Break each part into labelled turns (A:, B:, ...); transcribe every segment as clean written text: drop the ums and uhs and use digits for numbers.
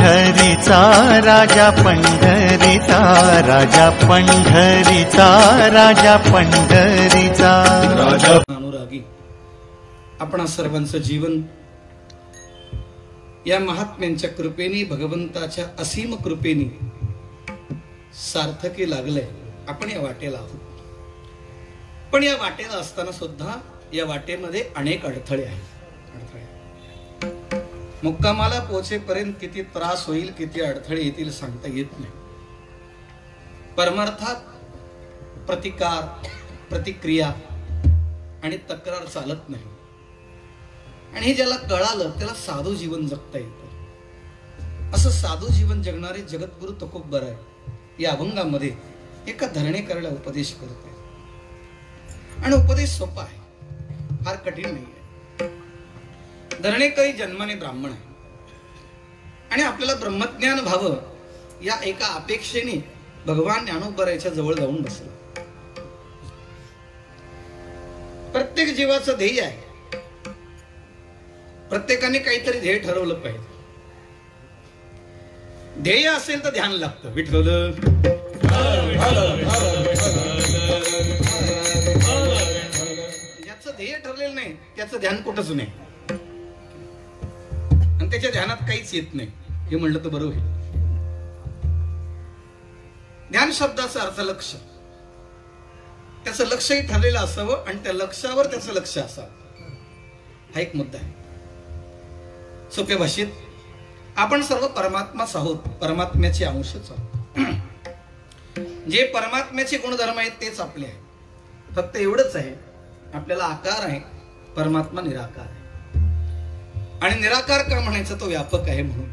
A: पंढरीचा राजा पंढरीचा राजा पंढरीचा राजा पंढरीचा राजा
B: अनुरागी आपणा सर्वांचं जीवन या महात्म्यांच्या कृपेने भगवंताच्या असीम कृपेने सार्थकी लागलंय. आपण या वाटेला आहोत. पण या वाटेला असताना सुद्धा या वाटेमध्ये अनेक अडथळे आहेत. मुक्कामाला पोहोचेपर्यंत किती त्रास होईल, किती अडथळे येतील सांगता येत नाही. परमार्थात प्रतिकार, प्रतिक्रिया आणि तक्रार चालत नाही. आणि हे ज्याला कळालं त्याला साधू जीवन जगता येतं. असं साधू जीवन जगणारे जगद्गुरु तुकोबराय या अभंगामध्ये एका धरणेकराला उपदेश करत आहे. आणि उपदेश सोपा आहे, फार कठीण नाही आहे. धरणेकरी जन्माने ब्राह्मण आहे आणि आपल्याला ब्रह्मज्ञान व्हावं या एका अपेक्षेने भगवान ज्ञानोबरायच्या जवळ जाऊन बसला. प्रत्येक जीवाचं ध्येय आहे. प्रत्येकाने काहीतरी ध्येय ठरवलं पाहिजे. ध्येय असेल तर ध्यान लागतं. विठ्ठल ज्याचं ध्येय ठरलेलं नाही त्याचं ध्यान कुठंच नाही आणि त्याच्या ध्यानात काहीच येत नाही हे म्हणलं तर बरोबर आहे. ध्यान शब्दाचा अर्थ लक्ष. त्याचं लक्षही ठरलेलं असावं आणि त्या लक्षावर त्याचं लक्ष असावं. हा एक मुद्दा आहे. सोप्या भाषेत आपण सर्व परमात्माच आहोत, परमात्म्याचे अंशच आहोत. जे परमात्म्याचे गुणधर्म आहेत तेच आपले आहेत. फक्त एवढंच आहे, आपल्याला आकार आहे, परमात्मा निराकार आहे. आणि निराकार का म्हणायचं, तो व्यापक आहे म्हणून.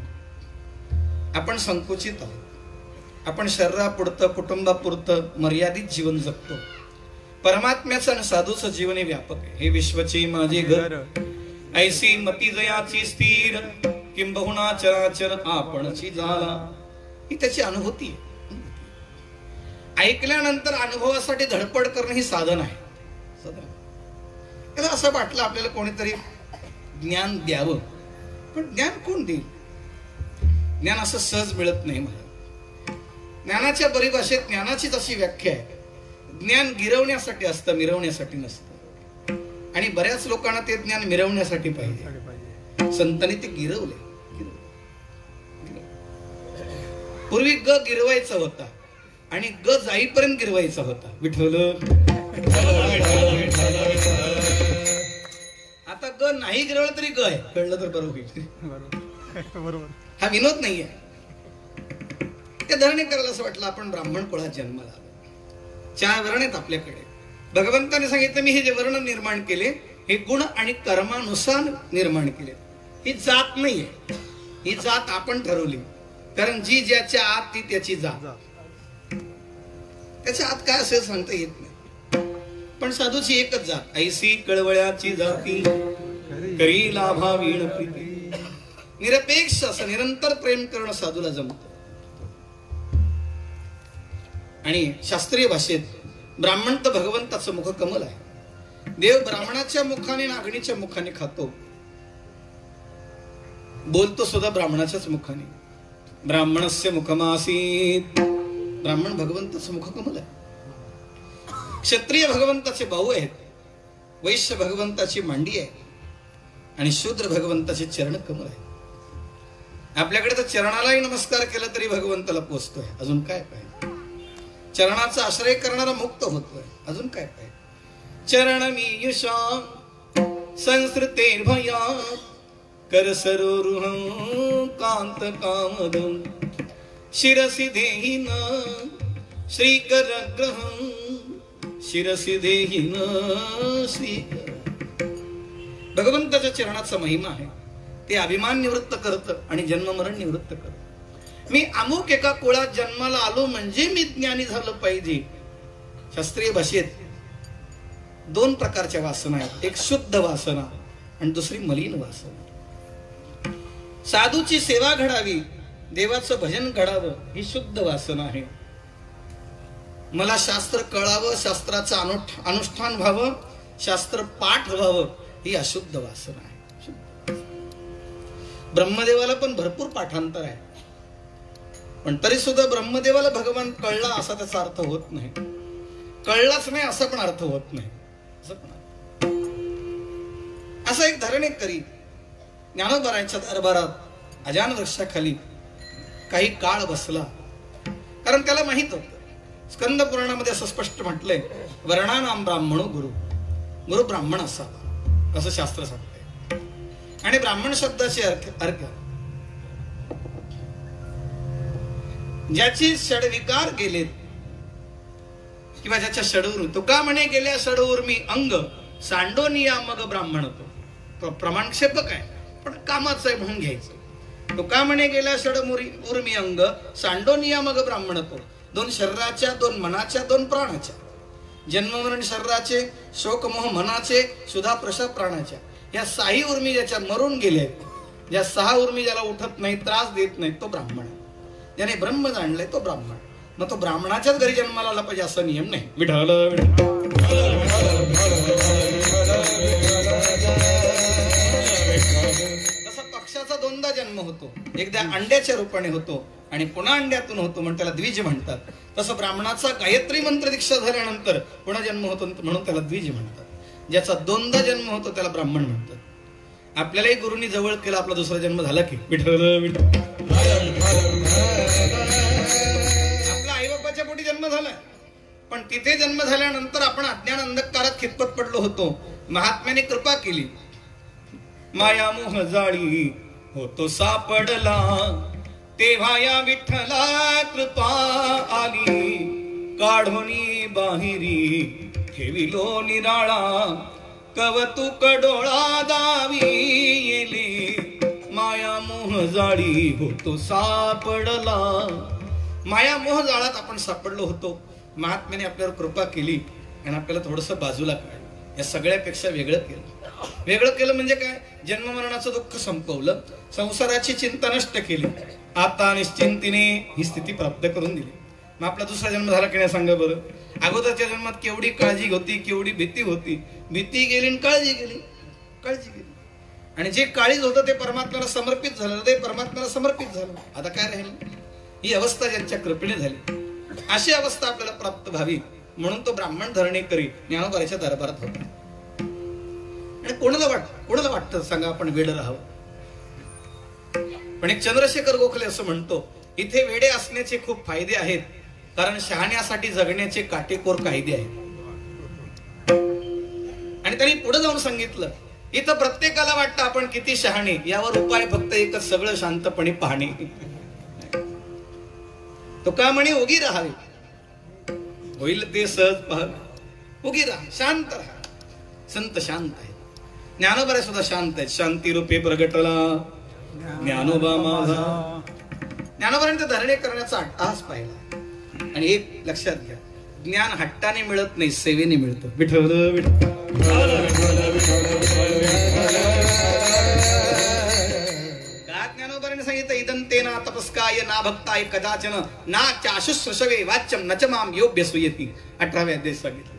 B: आपण संकुचित आहोत. आपण शरीरापुरतं, कुटुंबापुरतं मर्यादित जीवन जगतो. परमात्म्याचं आणि साधूचं जीवन हे व्यापक आहे. हे विश्वचे माझे घर, ऐसी मती जयाची स्थिर, किंबहुना चराचर आपणची झाला. ही त्याची अनुभूती आहे. ऐकल्यानंतर अनुभवासाठी धडपड करणं ही साधन आहे. असं वाटलं आपल्याला कोणीतरी ज्ञान द्यावं, पण ज्ञान कोण देईल? ज्ञान असं सहज मिळत नाही. मला ज्ञानाच्या परिभाषेत ज्ञानाचीच अशी व्याख्या आहे, ज्ञान गिरवण्यासाठी असतं, मिरवण्यासाठी नसतं. आणि बऱ्याच लोकांना ते ज्ञान मिरवण्यासाठी पाहिजे. संतांनी ते गिरवले. पूर्वी ग गिरवायचा होता आणि ग जाईपर्यंत गिरवायचा होता. विठ्ठल आता ग नाही गिरवलं तरी ग आहे, कळलं तर बरोबर. हा विनोद नाहीये. त्या धरणेकराला असं वाटलं आपण ब्राह्मण कुळात जन्माला आलो. 4 वर्ण आहेत आपल्याकडे. भगवंताने सांगितलं मी हे जे वर्ण निर्माण केले हे गुण आणि कर्मानुसार निर्माण केले. ही जात नाहीये, ही जात आपण ठरवली. कारण जी ज्याच्या आत ती त्याची जात. त्याच्या आत काय असेल सांगता येत नाही. पण साधूची एकच जात, ऐसी कळवळ्याची जाती करी लाभा वीण प्रीती. निरपेक्ष असं निरंतर प्रेम करणं साधूला जमतं. आणि शास्त्रीय भाषेत ब्राह्मण तर भगवंताचं मुख कमल आहे. देव ब्राह्मणाच्या मुखाने नागणीच्या मुखाने खातो, बोलतो सुद्धा ब्राह्मणाच्याच मुखाने. ब्राह्मणस्य मुखमासीत. ब्राह्मण भगवंताचं मुख कमल आहे. क्षत्रिय भगवंताचे भाऊ आहेत, वैश्य भगवंताची मांडी आहे आणि शूद्र भगवंताचे चरण कमल आहे. आपल्याकडे तर चरणालाही नमस्कार केला तरी भगवंताला पोचतोय. अजून काय पाहिजे? चरणाचा आश्रय करणारा मुक्त होतोय. अजून काय पाहिजे? चरण मीयुषा संस्कृते भया कर सरोरुह कांत कामदम शिरसी देहिन श्रीकर ग्रह शिरसी देहिन श्रीकर. भगवंताच्या चरणाचा महिमा आहे. ते अभिमान निवृत्त करतं आणि जन्ममरण निवृत्त करतं. मी अमुक एका कुळात जन्माला आलो म्हणजे मी ज्ञानी झालं पाहिजे. शास्त्रीय भाषेत 2 प्रकारच्या वासना आहेत. एक शुद्ध वासना आणि दुसरी मलिन वासना. साधूची सेवा घडावी, देवाचं भजन घडावं ही शुद्ध वासना आहे. मला शास्त्र कळावं, शास्त्राचं अनुष्ठान व्हावं, शास्त्र पाठ व्हावं ही अशुद्ध वासना आहे. ब्रह्मदेवाला पण भरपूर पाठांतर आहे, पण तरी सुद्धा ब्रह्मदेवाला भगवान कळला असा त्याचा अर्थ होत नाही, कळलाच नाही असा पण अर्थ होत नाही. असं एक धरण एक करी ज्ञानोबारांच्या दरबारात अजान वृक्षाखाली काही काळ बसला. कारण त्याला माहित होतं, स्कंद पुराणामध्ये असं स्पष्ट म्हटलंय, वर्णानाम ब्राह्मणो गुरु, गुरु ब्राह्मण असावा असं शास्त्र सांगते. आणि ब्राह्मण शब्दाचे अर्थ ज्याची षडविकार गेलेत किंवा ज्याच्या षडूर, तुका म्हणे गेल्या षडूर्मी अंग सांडोनिया मग ब्राह्मण होतो. प्रमाणक्षेपक आहे पण कामाचं आहे म्हणून घ्यायचं. तुका म्हणे गेल्या षडूर्मी अंग सांडोनिया मग ब्राह्मण होतो. दोन शरीराच्या, दोन मनाच्या, दोन प्राणाच्या, जन्ममरण शरीराचे, शोकमोह मनाचे, सुधा प्रशा प्राणाच्या, या 6 उर्मी ज्याच्या मरून गेल्या आहेत, ज्या 6 उर्मी ज्याला उठत नाही, त्रास देत नाही, तो ब्राह्मण. ज्याने ब्रह्म जाणलंय तो ब्राह्मण. मग तो ब्राह्मणाच्याच घरी जन्माला आला पाहिजे असं नियम नाही. विठ्ठल जसा पक्षाचा दोनदा जन्म होतो, एकदा अंड्याच्या रूपाने होतो आणि पुन्हा अंड्यातून होतो म्हणून त्याला द्विज म्हणतात. तसं ब्राह्मणाचा गायत्री मंत्र दीक्षा झाल्यानंतर पुन्हा जन्म होतो म्हणून त्याला द्विज म्हणतात. ज्याचा दोनदा जन्म होतो त्याला ब्राह्मण म्हणतात. आपल्यालाही गुरुनी जवळ केला, आपला दुसरा जन्म झाला की विठ्ठल आपला आईबापाच्या पोटी जन्म झाला, पण तिथे जन्म झाल्यानंतर आपण अज्ञान अंधकारात खितपत पडलो होतो. महात्म्याने कृपा केली, माया मोह जाळी होतो सापडला, तेव्हा या विठ्ठला कृपा आली, काढोनी बाहिरी ठेविलो निराळा, कवतुक डोळा दावी येली, माया मोह जाळी होतो सापडला. माया मोह जाळात आपण सापडलो होतो. महात्म्याने आपल्यावर कृपा केली आणि आपल्याला थोडस बाजूला काढलं. या सगळ्यापेक्षा वेगळं केलं. वेगळं केलं म्हणजे काय? जन्म मरणाचं दुःख संपवलं, संसाराची चिंता नष्ट केली, आता निश्चिंतीने ही स्थिती प्राप्त करून दिली. मग आपला दुसरा जन्म झाला की नाही सांगा बरं? अगोदरच्या जन्मात केवढी काळजी होती, केवढी भीती होती. भीती गेली आणि काळजी गेली, काळजी गेली. आणि जे काळीज होतं ते परमात्म्याला समर्पित झालं, ते परमात्म्याला समर्पित झालं. आता काय राहील? ही अवस्था ज्यांच्या कृपेने झाली, अशी अवस्था आपल्याला प्राप्त व्हावी म्हणून तो ब्राह्मण धरणे करी ज्ञानोबाराच्या दरबारात होता. आणि कोणाला वाटतं सांगा आपण वेड राहावं? पण एक चंद्रशेखर गोखले असं म्हणतो, इथे वेडे असण्याचे खूप फायदे आहेत, कारण शहाण्यासाठी जगण्याचे काटेकोर कायदे आहेत. आणि त्यांनी पुढे जाऊन सांगितलं, इथं प्रत्येकाला वाटतं आपण किती शहाणे, यावर उपाय फक्त एकच, सगळं शांतपणे पाहणे. तो का म्हणे उगी राहावे, होईल ते सहज पाहावे. उगी राहा, शांत राहा. संत शांत आहे, ज्ञानोबा सुद्धा शांत आहेत. शांती रूपे प्रगटला ज्ञानोबा माझा. ज्ञानोबाने धरणे करण्याचा अट्टहास पाहिला. आणि एक लक्षात घ्या, ज्ञान हट्टाने मिळत नाही, सेवेने मिळतं. विठ्ठल ज्ञानोबाने सांगितलं, इदं तेना तपस्काय ना भक्ताय कदाचन ना चाशुश्रशवे वाच्यम नचमाम योग्य सुयती. 18व्या अध्याय सांगितलं.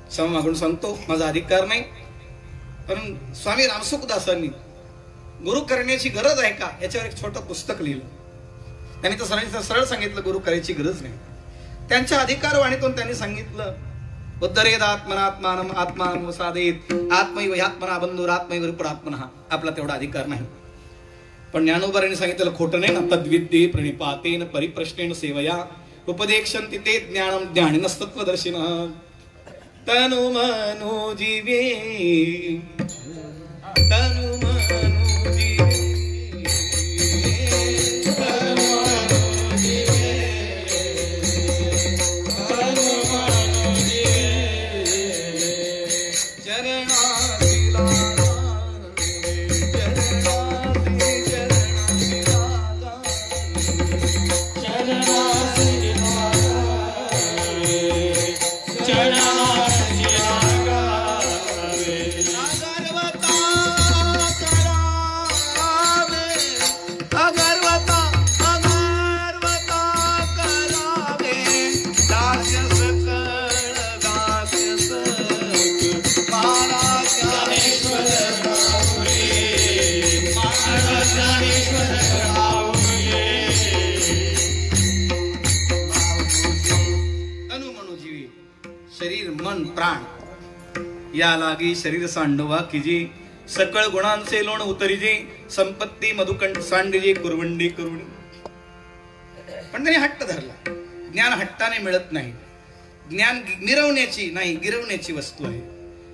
B: क्षमा मागून सांगतो, माझा अधिकार नाही, पण स्वामी रामसुखदासांनी गुरु करण्याची गरज आहे का याच्यावर एक छोटं पुस्तक लिहिलं. त्यांनी तर सरळ सांगितलं गुरु करायची गरज नाही. त्यांच्या अधिकारवाणीतून त्यांनी सांगितलं, उद्धरेद आत्मनात्मानम आत्मानम साधेत आत्मैव ह्यात्मना बंधुरात्मैव रिपुरात्मनः. आपला तेवढा अधिकार नाही. पण ज्ञानोबारांनी सांगितलं खोटं नाही ना. तद्विद्ये प्रणिपातेन परिप्रश्नेन सेवया उपदेक्षन्ति ते ज्ञानम ज्ञानिनस्तत्वदर्शिनः. तनु मनो जीवे तनु मनो जीवे या लागी शरीर सांडवा किजी सकळ गुणांचे लोण उतरिजी संपत्ती मधुकंठ सांडजी कुरवंडी कुरवणी. पण त्यांनी हट्ट धरला. ज्ञान हट्टाने मिळत नाही. ज्ञान मिरवण्याची नाही गिरवण्याची वस्तू आहे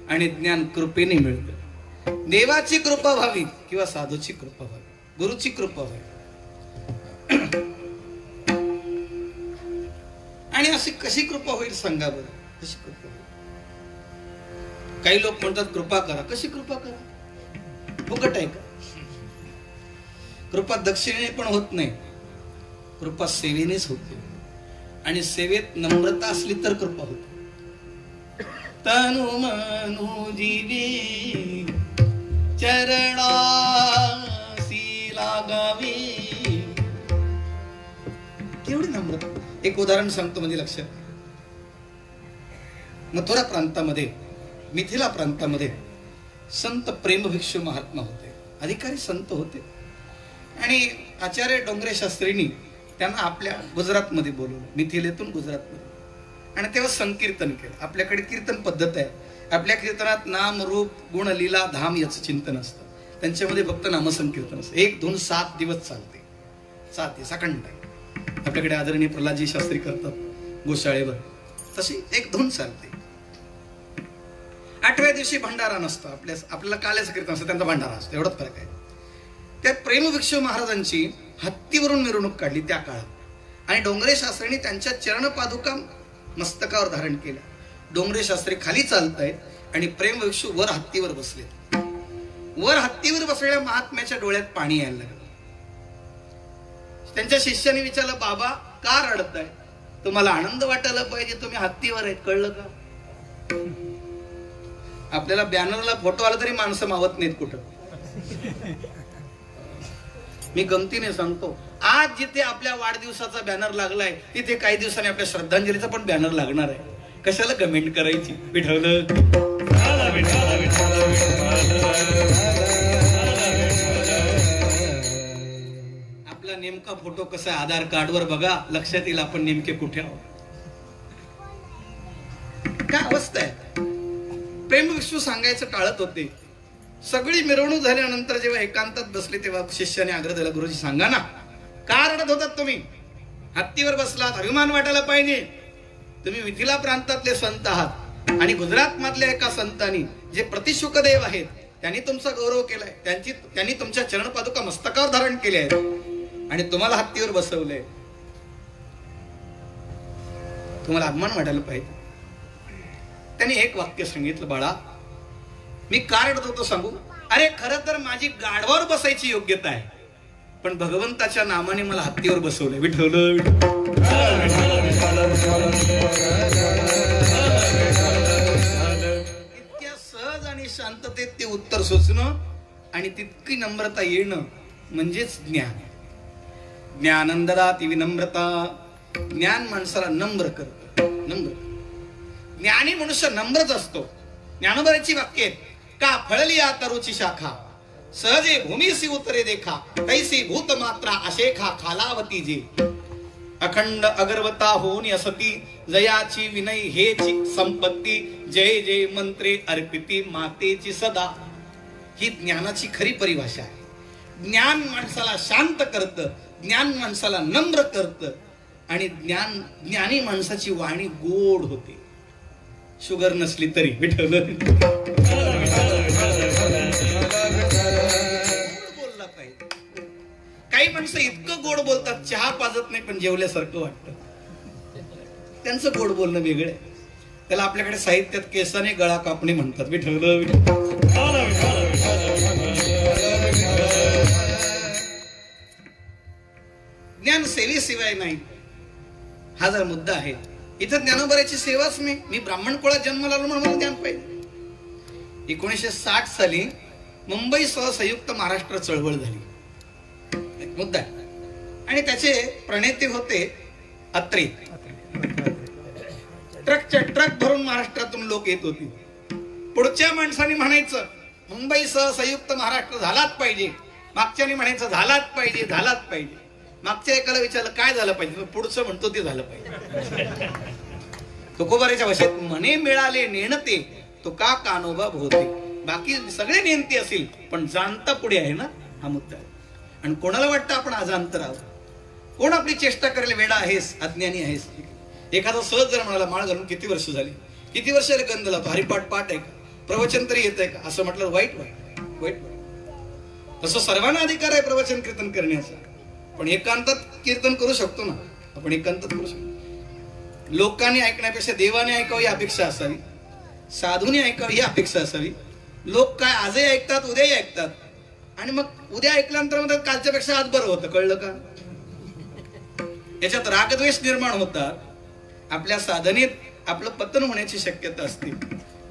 B: आणि ज्ञान कृपेने मिळतं. देवाची कृपा व्हावी किंवा साधूची कृपा व्हावी, गुरुची कृपा व्हावी. आणि अशी कशी कृपा होईल सांगा बरं, कशी कृपा होईल? काही लोक म्हणतात कृपा करा. कशी कृपा करा? फुकट आहे का? कृपा दक्षिणेने पण होत नाही, कृपा सेवेनेच होते. आणि सेवेत नम्रता असली तर कृपा होते. तनु मनु जीवी चरणासी लागावी. केवढी नम्रता. एक उदाहरण सांगतो म्हणजे लक्षात. मथुरा प्रांतामध्ये, मिथिला प्रांतामध्ये संत प्रेमभिक्षू महात्मा होते, अधिकारी संत होते. आणि आचार्य डोंगरे शास्त्रींनी त्यांना आपल्या गुजरातमध्ये बोलवलं, मिथिलेतून गुजरातमध्ये. आणि तेव्हा संकीर्तन केलं. आपल्याकडे कीर्तन पद्धत आहे. आपल्या कीर्तनात नाम रूप गुण लीला धाम याचं चिंतन असतं. त्यांच्यामध्ये फक्त नामसंकीर्तन असतं. 1 2 7 दिवस चालते. 7 दिवस अखंड. आपल्याकडे आदरणीय प्रल्हादजी शास्त्री करतात गोशाळेवर, तशी 1 2 चालते. 8व्या दिवशी भंडारा नसतो. आपल्याला काल्याचं कीर्तन असतं, त्यांचा भंडारा असतो. एवढाच फरक आहे. त्यात प्रेमभिक्षू महाराजांची हत्तीवरून मिरवणूक काढली त्या काळात. आणि डोंगरे शास्त्रींनी त्यांच्या चरणपादुका मस्तकावर धारण केल्या. डोंगरे शास्त्री खाली चालतायत आणि प्रेमभिक्षू वर हत्तीवर बसले. वर हत्तीवर बसलेल्या महात्म्याच्या डोळ्यात पाणी यायला लागलं. त्यांच्या शिष्याने विचारलं, बाबा का रडताय? तुम्हाला आनंद वाटायला पाहिजे, तुम्ही हत्तीवर आहेत, कळलं का? आपल्याला बॅनरला फोटो आला तरी माणसं मावत नाहीत कुठं. मी गमतीने सांगतो, आज जिथे आपल्या वाढदिवसाचा बॅनर लागलाय तिथे काही दिवसांनी आपल्या श्रद्धांजलीचा पण बॅनर लागणार आहे. कशाला कमेंट करायची? विठवलं आपला नेमका फोटो कसा आहे आधार कार्डवर बघा, लक्षात येईल आपण नेमके कुठे आहोत. काय अवस्था आहे. प्रेमभिक्षू सांगायचं टाळत होते. सगळी मिरवणूक झाल्यानंतर जेव्हा एकांतात बसले तेव्हा शिष्याने आग्रह दिला, गुरुजी सांगा ना, का रडत होतात तुम्ही? हत्तीवर बसलात, अभिमान वाटायला पाहिजे. तुम्ही मिथिला प्रांतातले संत आहात आणि गुजरात मधल्या एका संतांनी जे प्रतिशुकदेव आहेत त्यांनी तुमचा गौरव केलाय. त्यांनी तुमच्या चरणपादुका मस्तकावर धारण केल्या आहेत आणि तुम्हाला हत्तीवर बसवलंय. तुम्हाला अभिमान वाटायला पाहिजे. त्यांनी एक वाक्य सांगितलं, बाळा मी का रडत होतो सांगू? अरे खरं तर माझी गाढवावर बसायची योग्यता आहे, पण भगवंताच्या नामाने मला हत्तीवर बसवलंय. विठवलं इतक्या सहज आणि शांततेत ते उत्तर सुचणं आणि तितकी नम्रता येणं म्हणजेच ज्ञान. ज्ञानंददाती विनम्रता. ज्ञान माणसाला नम्र करतं. नम्र ज्ञानी मनुष्य नम्रच असतो. ज्ञानोबराची वाक्य आहेत, का फळली या तरुची शाखा सहजे भूमीसी उतरे देखा तैसी भूत मात्रा अशेखा खालावती जे. अखंड अगरवता होऊन असती जयाची विनय हेची संपत्ती. जय जय मंत्रे अर्पिती मातेची सदा. ही ज्ञानाची खरी परिभाषा आहे. ज्ञान माणसाला शांत करतं, ज्ञान माणसाला नम्र करतं आणि ज्ञानी माणसाची वाणी गोड होते, शुगर नसली तरी. विठवलं बोलला पाहिजे. काही माणसं इतकं गोड बोलतात चहा पाजत नाही पण जेवल्यासारखं वाटतं. त्यांचं गोड बोलणं वेगळं आहे. त्याला आपल्याकडे साहित्यात केसाने गळा कापणे म्हणतात. विठवलं ज्ञान सेवेशिवाय नाही, हा जर मुद्दा आहे. इथं ज्ञानोबराची सेवाच नाही. मी ब्राह्मण कुळात जन्माला आलो म्हणून मला ज्ञान पाहिजे. 1960 साली मुंबईसह संयुक्त महाराष्ट्र चळवळ झाली. एक मुद्दा आहे. आणि त्याचे प्रणेते होते अत्रे. ट्रकच्या ट्रक भरून महाराष्ट्रातून लोक येत होती. पुढच्या माणसाने म्हणायचं मुंबईसह संयुक्त महाराष्ट्र झालाच पाहिजे, मागच्याने म्हणायचं झालाच पाहिजे, झालाच पाहिजे. मागच्या एकाला विचारलं काय झालं पाहिजे, पुढचं म्हणतो ते झालं पाहिजे. तुकोबाराच्या भाषेत म्हणे मिळाले नेणते तो का कानोबा भोवते. बाकी सगळे नियंती असतील पण जाणता पुढे आहे ना, हा मुद्दा आहे. आणि कोणाला वाटतं आपण अजांत राहू? कोण आपली चेष्टा करेल? वेडा आहेस, अज्ञानी आहेस. एखादा सहज जर म्हणाला, माळ घालून किती वर्ष झाली, किती वर्ष गंध लावतो, हरिपाठ पाठ आहे का, प्रवचन तरी येत आहे का, असं म्हटलं वाईट वाईट वाईट. तसं सर्वांना अधिकार आहे प्रवचन कीर्तन करण्याचा, पण एकांतात कीर्तन करू शकतो ना आपण, एकांतात करू शकतो. लोकांनी ऐकण्यापेक्षा देवाने ऐकावं ही अपेक्षा असावी, साधूने ऐकावं ही अपेक्षा असावी. लोक काय आजही ऐकतात, उद्याही ऐकतात, आणि मग उद्या ऐकल्यानंतर म्हणतात कालच्या पेक्षा आज बरं होतं. कळलं का? याच्यात रागद्वेष निर्माण होतात. आपल्या साधनेत आपलं पतन होण्याची शक्यता असते.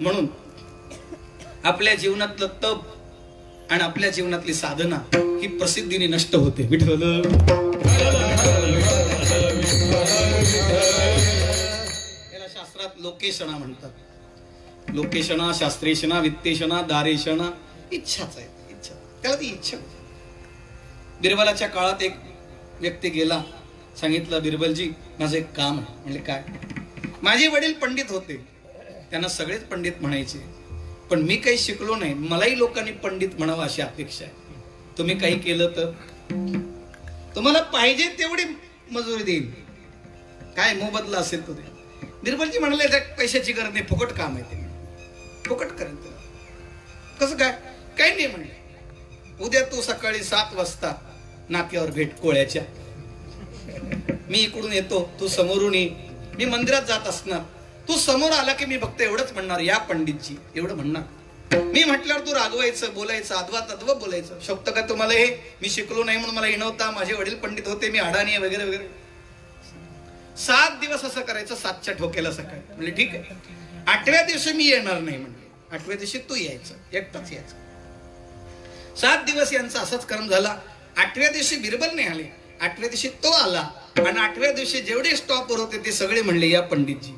B: म्हणून आपल्या जीवनातलं तप आणि आपल्या जीवनातली साधना ही प्रसिद्धीने नष्ट होते. विठ्ठल याला शास्त्रात लोकेशना म्हणतात. लोकेशना, शास्त्रेशना, वित्तेशना, दारेशना. इच्छाच आहे, इच्छा. त्याला ती इच्छा. बिरबलाच्या काळात एक व्यक्ती गेला, सांगितलं, बिरबलजी माझं एक काम आहे. म्हणजे काय? माझे वडील पंडित होते, त्यांना सगळेच पंडित म्हणायचे, पण मी काही शिकलो नाही, मलाही लोकांनी पंडित म्हणावं अशी अपेक्षा आहे. तुम्ही काही केलं तर तुम्हाला पाहिजे तेवढी मजुरी देईल, काय मोबदला असेल तो दे. बिरबलजी म्हणाले, पैशाची गरज नाही, फुकट काम आहे, ते फुकट करेल. कसं काय? काही नाही म्हणले. उद्या तू सकाळी 7 वाजता नाक्यावर भेट कोळ्याच्या, मी इकडून येतो, तू समोरून ये. मी मंदिरात जात असणार, तू समोर आला की मी फक्त एवढंच म्हणणार, या पंडितजी, एवढं म्हणणार. मी म्हटल्यावर तू रागवायचं, बोलायचं, अद्वा तद्व बोलायचं. शब्द का तुम्हाला हे मी शिकलो नाही म्हणून मला हिणवता, माझे वडील पंडित होते, मी अडाणी वगैरे वगैरे. 7 दिवस असं करायचं, 7च्या ठोक्याला सकाळी. म्हणजे ठीक आहे. 8व्या दिवशी मी येणार नाही म्हणले. 8व्या दिवशी तू यायचं, एकटाच यायचं. 7 दिवस यांचा असाच कर्म झाला. 8व्या दिवशी बिरबल नाही आले, 8व्या दिवशी तो आला, आणि 8व्या दिवशी जेवढे स्टॉपवर होते ते सगळे म्हणले, या पंडितजी.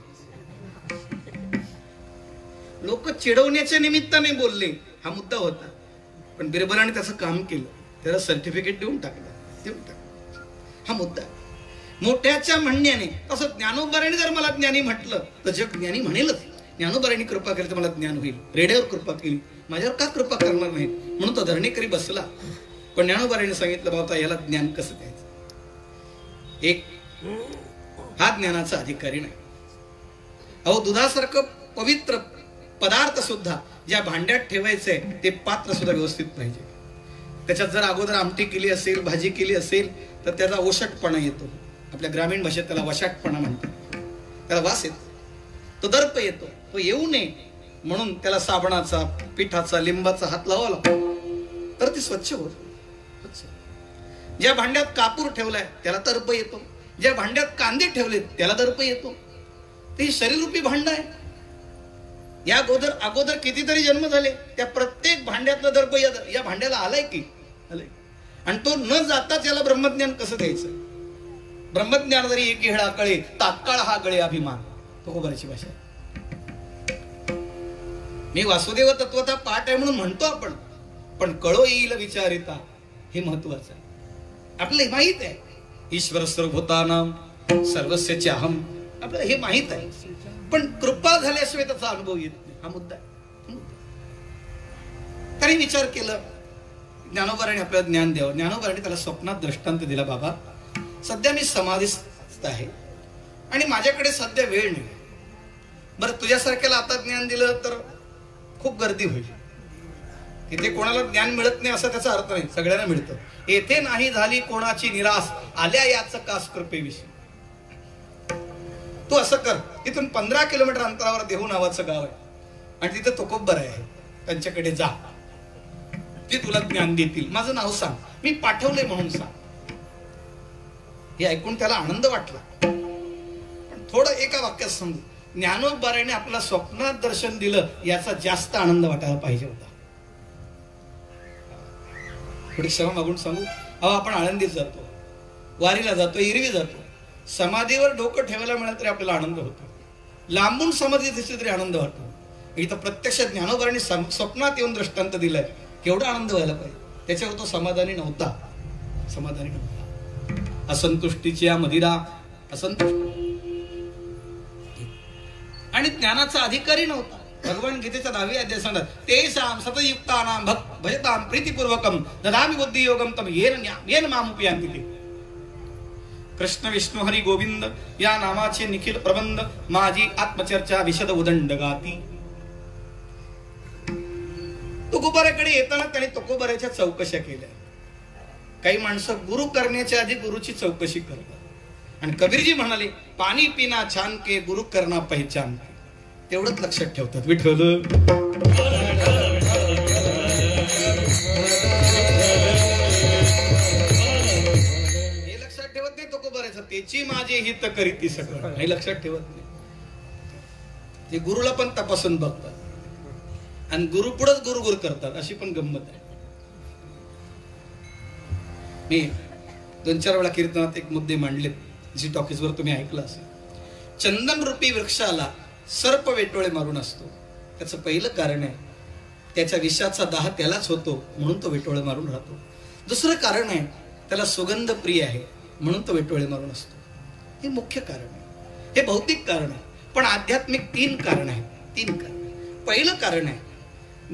B: लोक चिडवण्याच्या निमित्ताने बोलले, हा मुद्दा होता. पण बिरबलाने त्याचं काम केलं, त्याला सर्टिफिकेट देऊन टाकलं. हा मुद्दा. मोठ्याच्या म्हणण्याने, तसं ज्ञानोबाराने जर मला ज्ञानी म्हटलं तर जग ज्ञानी म्हणेलच. ज्ञानोबारांनी कृपा केली तर मला ज्ञान होईल. रेड्यावर कृपा केली, माझ्यावर का कृपा करणार नाही? म्हणून तो धरणीकरी बसला. पण ज्ञानोबारांनी सांगितलं, बाबा याला ज्ञान कसं द्यायचं? एक, हा ज्ञानाचा अधिकारी नाही. अहो, दुधासारखं पवित्र पदार्थ सुद्धा ज्या भांड्यात ठेवायचंय ते पात्र सुद्धा व्यवस्थित पाहिजे. त्याच्यात जर अगोदर आमटी केली असेल, भाजी केली असेल तर त्याचा ओशटपणा येतो. आपल्या ग्रामीण भाषेत त्याला वशाटपणा म्हणतात. त्याला वास येतो, तो दर्प येतो. तो येऊ नये म्हणून त्याला साबणाचा, पिठाचा, लिंबाचा हात लावावा लागतो, तर ती स्वच्छ होत. ज्या भांड्यात कापूर ठेवलाय त्याला दर्प येतो, ज्या भांड्यात कांदे ठेवले त्याला दर्प येतो. ते शरीररूपी भांड आहे. या अगोदर कितीतरी जन्म झाले, त्या प्रत्येक भांड्यातलं दर्प या भांड्याला आलाय की आलंय. आणि तो न जाताच याला ब्रह्मज्ञान कसं द्यायचं? ब्रह्मज्ञान जरी एक घेडा कळे, तात्काळ हा गळे अभिमान. तुकोबाराची भाषा. मी वासुदेव तत्वता पाठ आहे म्हणून म्हणतो आपण, पण कळो येईल विचारिता, हे महत्वाचं आहे. आपल्याला हे माहित आहे, ईश्वर सर्वभूतानां सर्वस्य चाहम, आपल्याला हे माहित आहे. पण कृपा झाल्याशिवाय त्याचा अनुभव येत नाही. हा मुद्दा आहे. त्यांनी विचार केलं, ज्ञानोबारांनी आपल्याला ज्ञान द्यावं. ज्ञानोबारांनी त्याला स्वप्नात दृष्टांत दिला, बाबा सध्या मी समाधीस्थ आहे आणि माझ्याकडे सध्या वेळ नाही. बरं, तुझ्यासारख्याला आता ज्ञान दिलं तर खूप गर्दी होईल. इथे कोणाला ज्ञान मिळत नाही असा त्याचा अर्थ नाही, सगळ्यांना मिळतं. येथे नाही झाली कोणाची निराश, आल्या याच कास कृपेविषयी. तू असं कर, इथून 15 किलोमीटर अंतरावर देहू नावाचं गाव आहे आणि तिथे तुकोबर आहे, त्यांच्याकडे जा, ते तुला ज्ञान देतील. माझं नाव सांग, मी पाठवलंय म्हणून सांग. हे ऐकून त्याला आनंद वाटला. पण थोडं एका वाक्यात सांगू, ज्ञानोबाराने आपला स्वप्नात दर्शन दिलं याचा जास्त आनंद वाटायला पाहिजे होता. थोडी क्षमा मागून सांगू, अहो आपण आळंदीत जातो, वारीला जातो, एरवी जातो, समाधीवर डोकं ठेवायला मिळालं तरी आपल्याला आनंद होतो, लांबून समाधी दिसली तरी आनंद वाटतो. इथं प्रत्यक्ष ज्ञानोबारांनी स्वप्नात येऊन दृष्टांत दिलाय, केवढा आनंद व्हायला पाहिजे. त्याच्यावर तो समाधानी नव्हता. असंतुष्टीची या मदिरा, असंतुष्ट आणि ज्ञानाचा अधिकारी नव्हता. भगवान गीतेच्या 10व्या अध्यायात सांगतात तेषां सतयुक्तानां भजतां प्रीतिपूर्वकं ददामि बुद्धियोगं तम येन मामुपयान्ति ते. कृष्ण विष्णू हरी गोविंद या नामाचे निखिल प्रबंध माझी आत्मचर्चा विशद उदंड गाती. तुकोबाराकडे येताना त्याने तुकोबाराच्या चौकशा केल्या. काही माणसं गुरु करण्याच्या आधी गुरुची चौकशी करतात आणि कबीरजी म्हणाले पाणी पिना छान के गुरु करना पहचान के. तेवढंच लक्षात ठेवतात. विठ्ठल हे लक्षात ठेवत नाही तुकोबाराचं त्याची माझे हित करीती सगळं हे लक्षात ठेवत नाही. ते गुरुला पण तपासून बघतात आणि गुरु पुढंच गुरुगुर करतात. अशी पण गंमत आहे. मी 2-4 वेळा कीर्तनात एक मुद्दे मांडलेत जी टॉकीजवर तुम्ही ऐकलं असेल. चंदन रूपी वृक्षाला सर्प वेटोळे मारून असतो. त्याचं पहिलं कारण आहे त्याच्या विषाचा दाह त्यालाच होतो म्हणून तो वेटोळे मारून राहतो. दुसरं कारण आहे त्याला सुगंध प्रिय आहे म्हणून तो वेटोळे मारून असतो. हे मुख्य कारण आहे. हे भौतिक कारण आहे. पण आध्यात्मिक 3 कारण आहे. 3 कारण. पहिलं कारण आहे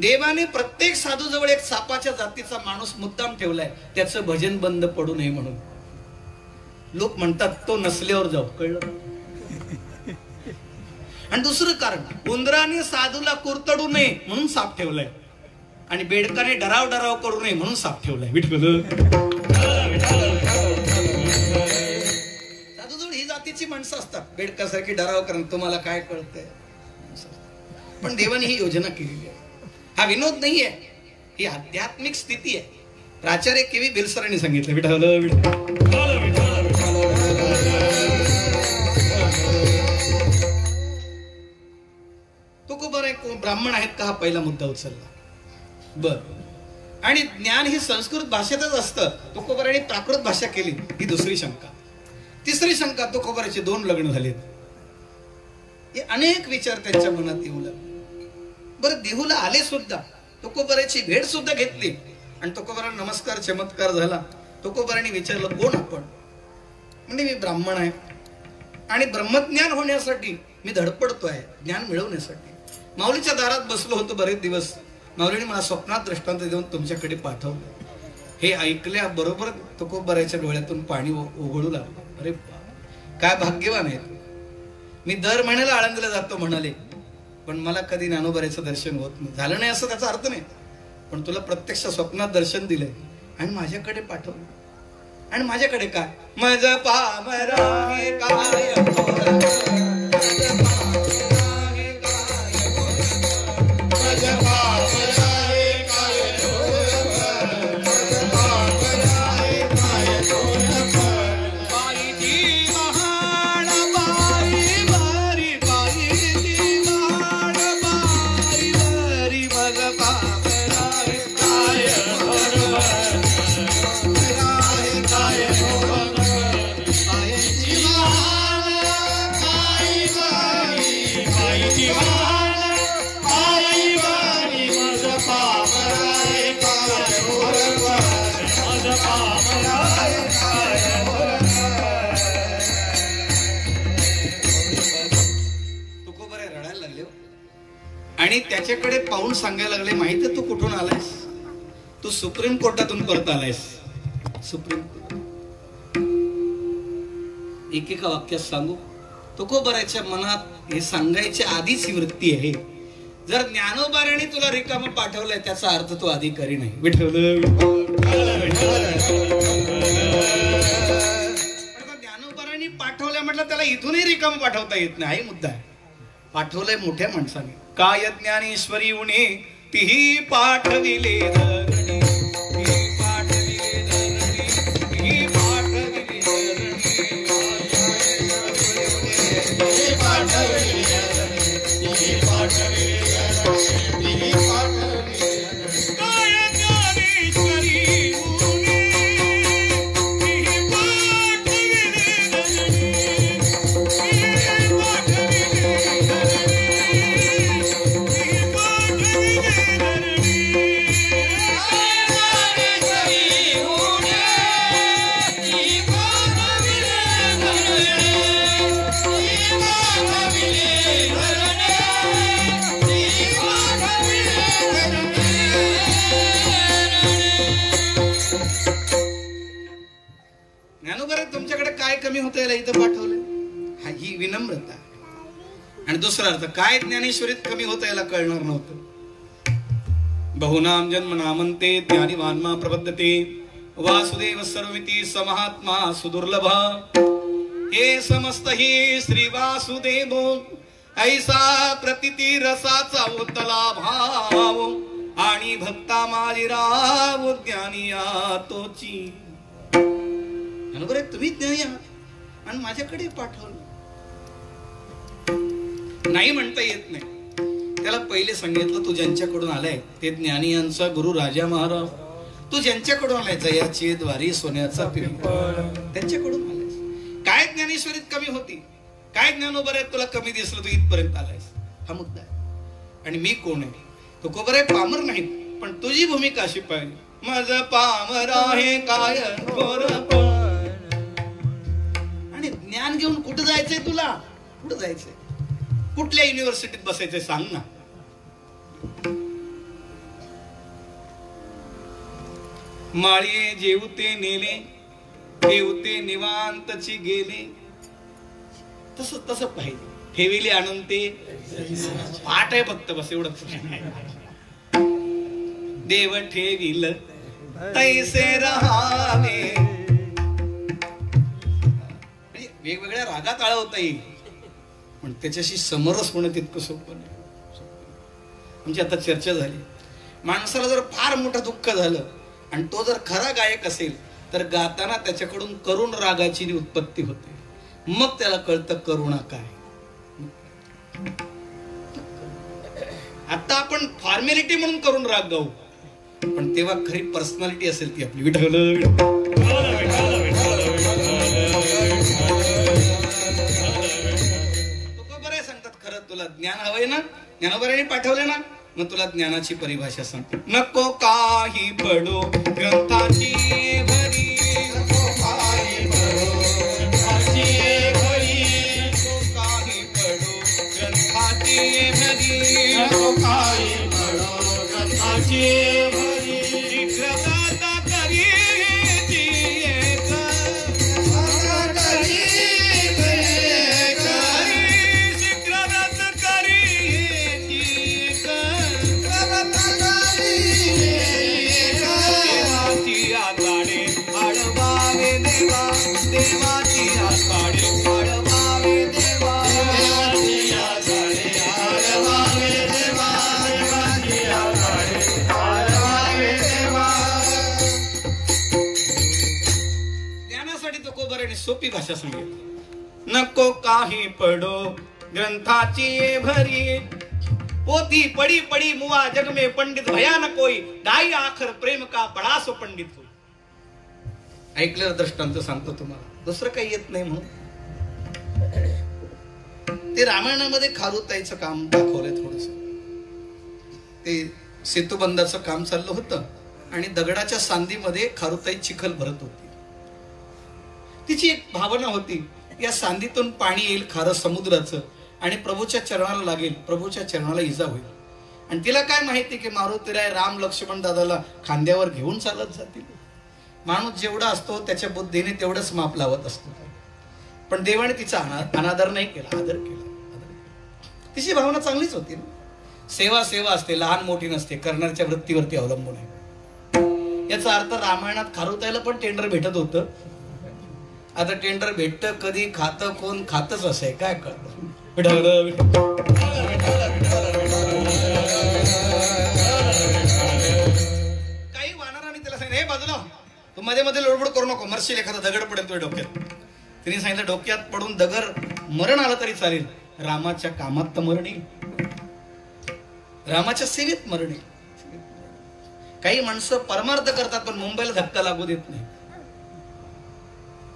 B: देवाने प्रत्येक साधू जवळ एक सापाच्या जातीचा माणूस मुद्दाम ठेवलाय त्याचं भजन बंद पडू नये म्हणून. लोक म्हणतात तो नसल्यावर जाऊ. कळलं. आणि दुसरं कारण उंदराने साधूला कुरतडू नये म्हणून साप ठेवलाय आणि बेडकाने डराव करू नये म्हणून साप ठेवलाय. विठ्ठल साधू जवळ ही जातीची माणसं असतात. बेडकासारखी डराव करणं तुम्हाला काय कळतंय. पण देवाने ही योजना केलेली आहे. हा विनोद नाहीये. ही आध्यात्मिक स्थिती आहे. प्राचार्य के.व्ही. बिलसरांनी सांगितलं. विठ्ठल तुकोबार एक ब्राह्मण आहेत का हा पहिला मुद्दा उचलला. बर. आणि ज्ञान ही संस्कृत भाषेतच असतं. तुकोबारांनी प्राकृत भाषा केली ही दुसरी शंका. तिसरी शंका तुकोबाराचे 2 लग्न झालेत. हे अनेक विचार त्यांच्या मनात येऊ लागले. बरं देहूला आले सुद्धा. तुकोबाराची भेट सुद्धा घेतली आणि तुकोबारांना नमस्कार चमत्कार झाला. तुकोबारांनी विचारलं कोण आपण. म्हणजे मी ब्राह्मण आहे आणि ब्रह्मज्ञान होण्यासाठी मी धडपडतोय ज्ञान मिळवण्यासाठी. माऊलीच्या दारात बसलो होतो बरेच दिवस. माऊलीने मला स्वप्नात दृष्टांत देऊन तुमच्याकडे पाठवलं. हे ऐकल्या बरोबर तुकोबाराच्या डोळ्यातून पाणी उघडू लागलं. अरे काय भाग्यवान आहे. मी दर महिन्याला आळंदीला जातो म्हणाले पण मला कधी ज्ञानोबाराचं दर्शन होत नाही. झालं नाही असं त्याचा अर्थ नाही. पण तुला प्रत्यक्ष स्वप्नात दर्शन दिलंय आणि माझ्याकडे पाठवलं. आणि माझ्याकडे काय माझं पामरा हे काय आणि त्याच्याकडे पाहून सांगायला लागले माहिती तू कुठून आलायस. तू सुप्रीम कोर्टातून परत आलायस. Supreme court. एकेका वाक्यात सांगू तुकोबाराच्या मनात हे सांगायच्या आधीच ही वृत्ती आहे. जर ज्ञानोबाराने तुला रिकाम पाठवलंय त्याचा अर्थ तो अधिकारी नाही. विठ्ठल ज्ञानोबाराने पाठवलंय म्हटलं त्याला इथूनही रिकाम पाठवता येत नाही. हा मुद्दा आहे. पाठवलंय मोठ्या माणसाने. काय ज्ञानेश्वरी उणे तीही पाठविले धरणी. ज्ञानोबा तुमच्याकडे काय कमी होतं याला इथं पाठवलं, हा ही विनम्रता. आणि दुसरा अर्थ, काय ज्ञानेश्वरीत कमी होतं याला कळणार नव्हतं. बहुनाम जन्म नामंते ज्ञानिवान्मा प्रबद्धते वासुदेव सर्वमिति समहात्मा सुदुर्लभ. हे समस्त ही श्री वासुदेव ऐसा प्रतीती रसाचा उतला भाव आणि भक्ता माझी राव ज्ञानिया तोची. बरोबर, तुम्ही ज्ञानी आहात आणि माझ्याकडे पाठवलं. नाही म्हणता येत नाही. त्याला पहिले सांगितलं, तू ज्यांच्याकडून आलाय ते ज्ञानियांचा गुरु राजा महाराज. तू ज्यांच्याकडून आलाय जयाची द्वारी सोन्याचा पिंपळ, त्यांच्याकडून आलायस. काय ज्ञानेश्वरीत कमी होती, काय ज्ञानोबर आहे तुला कमी दिसलं, तू इथपर्यंत आलायस, हा मुद्दा आहे. आणि मी कोण आहे, तो कोबर आहे, पामर नाही, पण तुझी भूमिका अशी पाहिजे. माझं पामर आहे काय आणि ज्ञान घेऊन कुठं जायचंय तुला, कुठं जायचंय, कुठल्या युनिव्हर्सिटीत बसायचंय सांग ना. माळी जेवते नेले देवते निवांतची गेले, तस तसं पाहिजे. ठेविले अनंते पाठ आहे फक्त, बस एवढंच. देव ठेविल तैसे रहावे. वेगवेगळ्या रागात आळवता येईल, पण त्याच्याशी समरस होणं तितकं सोपं नाही. म्हणजे आता चर्चा झाली, माणसाला जर फार मोठं दुःख झालं आणि तो जर खरा गायक असेल तर गाताना त्याच्याकडून करुण रागाची उत्पत्ती होते. मग त्याला कळतं करुणा काय. आता आपण फॉर्मॅलिटी म्हणून करून राग गाऊ, पण तेव्हा खरी पर्सनॅलिटी असेल ती आपली. विठ्ठल बरे सांगतात, खरं तुला ज्ञान हवंय ना, ज्ञानोबरांनी पाठवले ना, मग तुला ज्ञानाची परिभाषा सांगतो. नको काही पडो ग्रंथाची भरी, नको काही पडो ग्रंथाची भरी, नको काही पडो ग्रंथाची भरी, नको काही पडो ग्रंथाची भरी. शीघ्रदाता करी सोपी भाषा सांगितली. नको काही पडो ग्रंथाची भरी, पोथी पडी पडी मुआ जग में पंडित भया न कोई, डाई आखर प्रेम का बडा सो पंडित होई. ऐकलेलं दृष्टांत सांगतो तुम्हाला, दुसरं काही येत नाही म्हणून. ते रामायणामध्ये खारुताईचं काम दाखवलंय थोडस. ते सेतुबंधाचं काम चाललं होतं आणि दगडाच्या सांदीमध्ये खारुताई चिखल भरत होती. तिची एक भावना होती, या सांदीतून पाणी येईल खारं समुद्राचं आणि प्रभूच्या चरणाला लागेल, प्रभूच्या चरणाला इजा होईल. आणि तिला काय माहिती की मारुतीराय राम लक्ष्मण दादाला खांद्यावर घेऊन चालत जातील. माणूस जेवढा असतो त्याच्या बुद्धीने तेवढंच माप लावत असतो. पण देवाने तिचा अनादर नाही केला, आदर केला. तिची भावना चांगलीच होती ना. सेवा सेवा असते, लहान मोठी नसते, करणाऱ्याच्या वृत्तीवरती अवलंबून आहे. याचा अर्थ रामायणात खारुताईला पण टेंडर भेटत होतं. आता टेंडर भेटत कधी, खात कोण, खातच असं आहे, काय कळत. काही वानरांनी त्याला सांगितलं, हे बाजूला तू मध्ये मध्ये लोडबोड करू नको, मरशील, एखादा दगड पडेल तुझ्या डोक्यात. तिने सांगितलं डोक्यात पडून दगड मरण आलं तरी चालेल, रामाच्या कामात तर मरण येईल, रामाच्या सेवेत मरण येईल. काही माणसं परमार्थ करतात पण मुंबईला धक्का लागू देत नाही,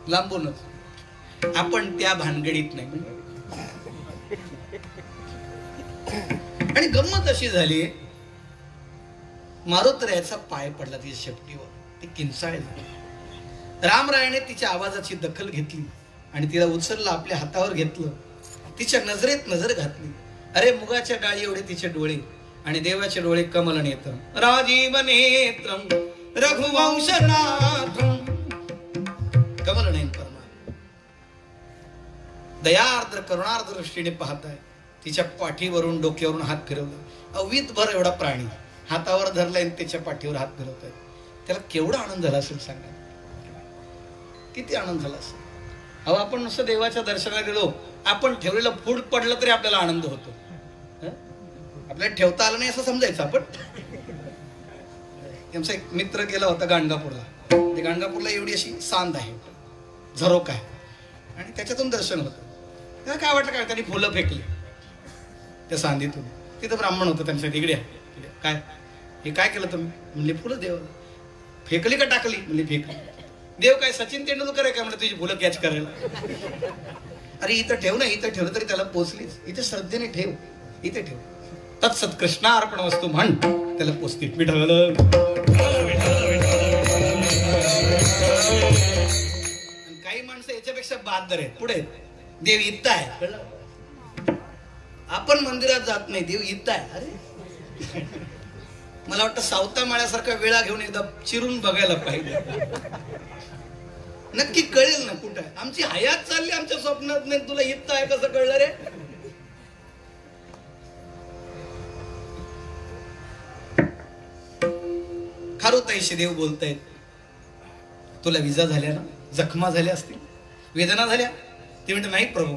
B: लांबूनच. आपण त्या भानगडीत नाही. आणि गंमत अशी झाली, मारुतरायाचा पाय पडला तिच्या शेपटीवर, ती किंचाळ झाली. रामरायाने तिच्या आवाजाची दखल घेतली आणि तिला उचललं, आपल्या हातावर घेतलं, तिच्या नजरेत नजर घातली. अरे मुगाच्या डाळी एवढे तिचे डोळे आणि देवाचे डोळे कमल नेत्रम, राजीव नेत्रम रघुवंशनाथम. कमल नयन परमा, दयार्द्र करुणार्द्र दृष्टीने पाहताय. तिच्या पाठीवरून डोक्यावरून हात फिरवला. वीतभर एवढा प्राणी हातावर धरलाय आणि त्याच्या पाठीवर हात फिरवताय. त्याला केवढा आनंद झाला असेल सांगा, किती आनंद झाला असेल. अहो आपण नुसतं देवाच्या दर्शनाला गेलो, आपण ठेवलेलं फूड पडलं तरी आपल्याला आनंद होतो. आपल्याला ठेवता आलं नाही असं समजायचं आपण. आमचा एक मित्र गेला होता गाणगापूरला. ते गाणगापूरला एवढी अशी सांद आहे, झरोका आहे, आणि त्याच्यातून दर्शन होतं. त्याला काय वाटलं, काय त्यांनी फुलं फेकली त्या सांदीतून. तिथं ब्राह्मण होतं त्यांच्या तिकडे. काय हे काय केलं तुम्ही? म्हणले फुलं देवाला. फेकली का टाकली? म्हणले फेकली. देव काय सचिन तेंडुलकर आहे का म्हणलं तुझी फुलं कॅच करायला? अरे इथं ठेव ना, इथं ठेवलं तरी त्याला पोचलीच. इथे श्रद्धेने ठेव, इथे ठेव. तत्सत कृष्णार्पण वस्तू म्हण, त्याला पोचतील. विठ्ठल काही माणसं याच्यापेक्षा बहादर आहेत, पुढे देव इथं आहे. आपण मंदिरात जात नाही, देव इथं आहे. अरे मला वाटतं सावता माळ्यासारखा वेळा घेऊन एकदा चिरून बघायला पाहिजे, नक्की कळेल ना कुठं आहे. आमची हयात चालली आमच्या स्वप्नात नाही, तुला इथं आहे कसं कळलं रे? खारुताईशी देव बोलतायत, तुला विजा झाल्या ना, जखमा झाल्या असतील, वेदना झाल्या? ते म्हणते नाही प्रभू,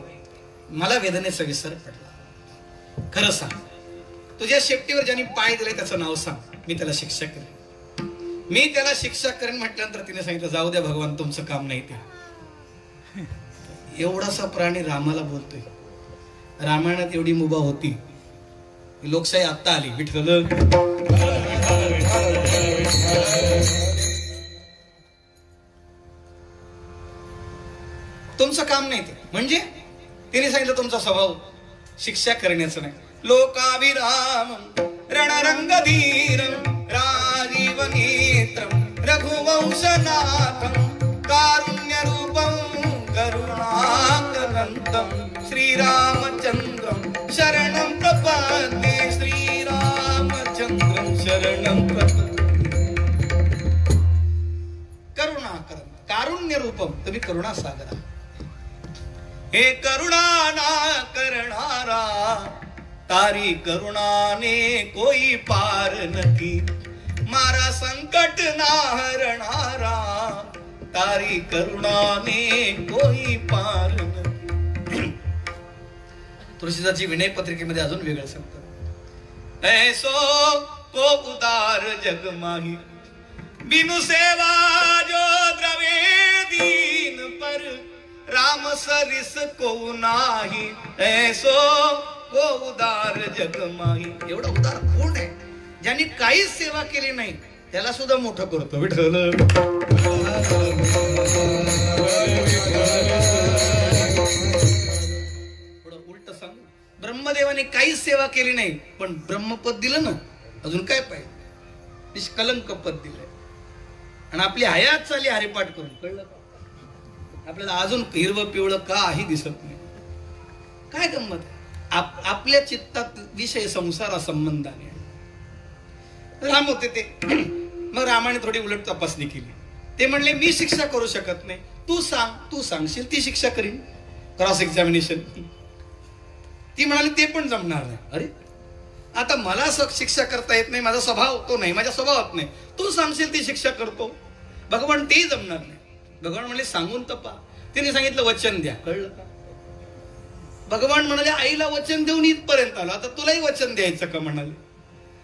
B: मला वेदनेचा विसर पडला. खरं सांग, तुझ्या शेपटीवर ज्यांनी पाय दिले त्याचं नाव सांग, मी त्याला शिक्षा करेन. मी त्याला शिक्षा करेन म्हटल्यानंतर तिने सांगितलं जाऊ द्या भगवान, तुमचं काम नाही ते. एवढासा प्राणी रामाला बोलतोय. रामायणात एवढी मुभा होती, लोकशाही आत्ता आली. विठ्ठल तुमचं काम नाही ते. म्हणजे तिने सांगितलं तुमचा स्वभाव शिक्षा करण्याचं नाही. लोकाभिराम रणरंगधीरम राजीव नेत्रम रघुवंशनाथम कारुण्यरूपम करुणाकरंतम श्रीरामचंद्रम शरणं प्रपद्ये. श्रीरामचंद्रम शरणं प्रपद्ये. करुणाकरंत, कारुण्य रूपम, तुम्ही करुणा सागरा. हे करुणा ना करणारा, तारी करुणाने कोई पार नकी. मारा संकट ना हरणारा, तारी करुणाने कोई पार नकी. तुळशीदासजी विनय पत्रिकेमध्ये अजून वेगळं सांगतात. ऐसो को उदार जग माही, बिनु सेवा जो द्रवे दीन पर, राम सरिस को नाही. ऐसो को उदार जग माही. एवढा उदार कोण आहे? ज्यांनी काहीच सेवा केली नाही त्याला सुद्धा मोठं करतो. विठ्ठल उलट सांग, ब्रह्मदेवाने काहीच सेवा केली नाही पण ब्रह्मपद दिलं ना, अजून काय पाहिजे? निष्कलंक पद दिलंय. आणि आपली हयात चालली हरिपाठ करून. कळलं? आपल्याला अजून हिरवं पिवळं काही दिसत नाही. काय गंमत आहे? आपल्या चित्तात विषय संसारा संबंधाने. राम होते ते. मग रामाने थोडी उलट तपासणी केली. ते म्हणले मी शिक्षा करू शकत नाही, तू सांग, तू सांगशील ती शिक्षा करीन. Cross examination. ती म्हणाली ते पण जमणार नाही. अरे आता मला शिक्षा करता येत नाही, माझा स्वभाव तो नाही, माझ्या स्वभावात नाही, तू सांगशील ती शिक्षा करतो. भगवान तेही जमणार नाही. भगवान म्हणले सांगून तपा. तिने सांगितलं वचन द्या. कळलं का? भगवान म्हणाले आईला वचन देऊन इथपर्यंत आलो, आता तुलाही वचन द्यायचं का? म्हणाले.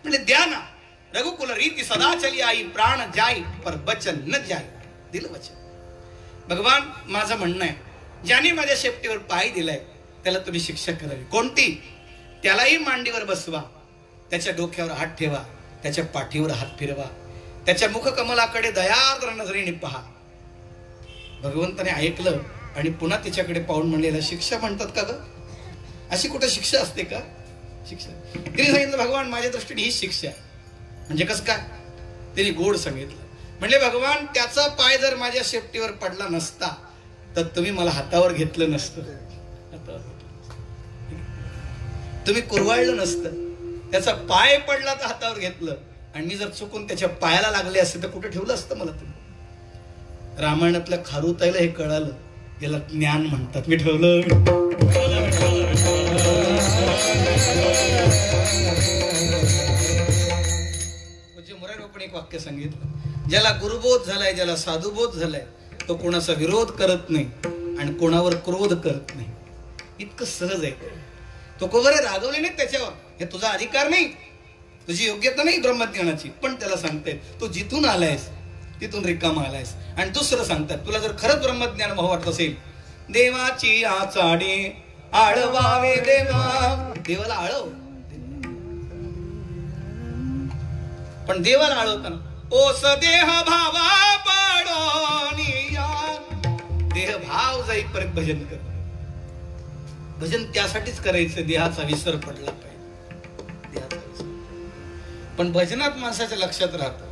B: म्हणजे द्या ना. रघुकुल रीती सदा चली आई, प्राण जाई पर वचन न जाई. दिलं वचन. भगवान माझं म्हणणं आहे, ज्याने माझ्या शेपटीवर पाय दिलाय त्याला तुम्ही शिक्षा करावी. कोणती? त्यालाही मांडीवर बसवा, त्याच्या डोक्यावर हात ठेवा, त्याच्या पाठीवर हात फिरवा, त्याच्या मुखकमलाकडे दयार्द्र नजरेने पहा. भगवंताने ऐकलं आणि पुन्हा तिच्याकडे पाहून म्हणलेला शिक्षा म्हणतात का ग? अशी कुठे शिक्षा असते का? शिक्षा. तिने सांगितलं भगवान माझ्या दृष्टीने ही शिक्षा आहे. म्हणजे कसं काय? तिने गोड सांगितलं. म्हणजे भगवान त्याचा पाय जर माझ्या शेपटीवर पडला नसता तर तुम्ही मला हातावर घेतलं नसतं, तुम्ही कुरवाळलं नसतं. त्याचा पाय पडला तर हातावर घेतलं, आणि मी जर चुकून त्याच्या पायाला लागले असते तर कुठे ठेवलं असतं मला तुम्ही? रामायणातल्या खारुताईला हे कळालं, याला ज्ञान म्हणतात. विठवलं पण एक वाक्य सांगितलं, ज्याला गुरुबोध झालाय, ज्याला साधुबोध झालाय, तो कोणाचा विरोध करत नाही आणि कोणावर क्रोध करत नाही. इतकं सहज आहे. तो कोबरे रागवले नाही त्याच्यावर, हे तुझा अधिकार नाही, तुझी योग्यता नाही ब्रह्मज्ञानाची, पण त्याला सांगते तू जिथून आलायस तिथून रिकामा आलायस. आणि दुसरं सांगतात, तुला जर खरंच ब्रह्मज्ञान भाव वाटत असेल, देवाची आचाडे आळवावे देवा. देवाला आळव, पण देवाला आळवताना ओस देह भावा पडोनिया. देह भाव जाईपर्यंत भजन कर. भजन त्यासाठीच करायचं, देहाचा विसर पडला पाहिजे. पण भजनात माणसाच्या लक्षात राहतं,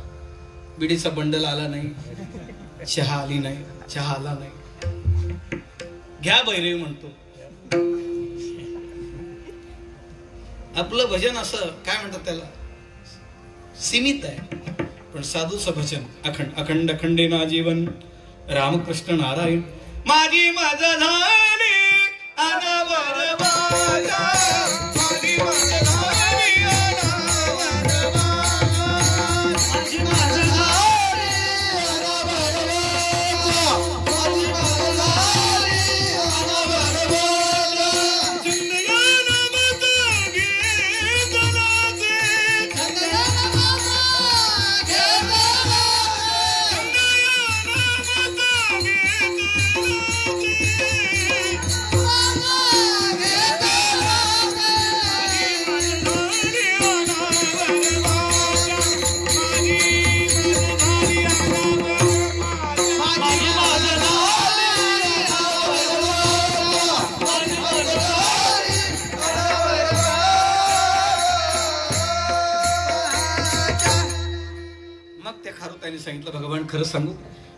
B: बिडीचा बंडल आला नाही, चहा आली नाही, चहा आला नाही, घ्या बैरे म्हणतो. आपलं भजन असं काय म्हणतात त्याला, सीमित आहे. पण साधूचं भजन अखंड अखंड अखंडेना जीवन रामकृष्ण नारायण. माझी माझ झाली अनावर माझा, माझी माझ झाली अनावर माझा, माझी माझ झाली अनावर माझा, माझी माझ झाली अनावर माझा. जिंदगान मत गीत नाचे, सांगितलं, भगवान खरं सांगू,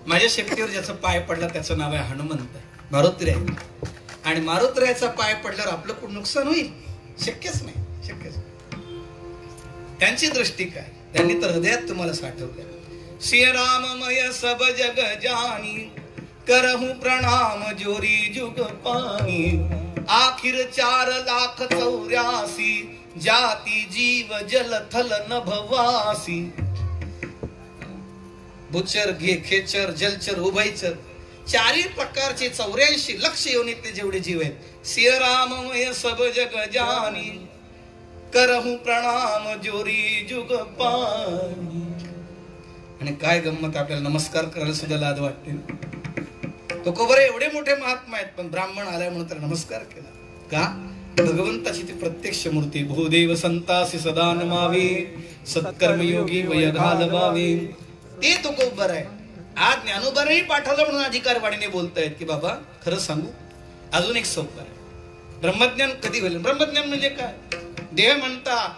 B: माझ्या शक्तीवर ज्याचा पाय पडला त्याचं नाव आहे हनुमंत, मारुती आहे. आणि मारुतीचा पाय पडल्यावर आपलं कोण नुकसान होईल? शक्यच नाही, शक्यच नाही. त्यांची दृष्टी काय, त्यांनी तर हृदयात तुम्हाला साठवलं. श्री राममय सब जग जानी, करहु प्रणाम जोरी जुग पानी. आखिर 4,84,000 जाती जीव जल थल नभवासी. भूचर घे खेचर जलचर उभयचर, चारही प्रकारचे 84 लक्ष योनीतले जेवढे जीव आहेत. सिय राममय सब जग जानी, करहु प्रणाम जोरी जुग पानी. आणि काय गंमत, आपल्याला नमस्कार करायला सुद्धा लाज वाटते. तो कोबरे एवढे मोठे महात्मा आहेत, पण ब्राह्मण आलाय म्हणून तर नमस्कार केला का? भगवंताची ती प्रत्यक्ष मूर्ती. भूदेव संतासी सदा नमावे, सत्कर्मयोगी वय घालवावे. ते तो कोबर आहे. आज ज्ञानोबाराही पाठवलं म्हणून अधिकारवाणीने बोलतायत की बाबा खरं सांगू, अजून एक सोपं आहे. ब्रह्मज्ञान कधी होईल? ब्रह्मज्ञान म्हणजे काय? देह म्हणता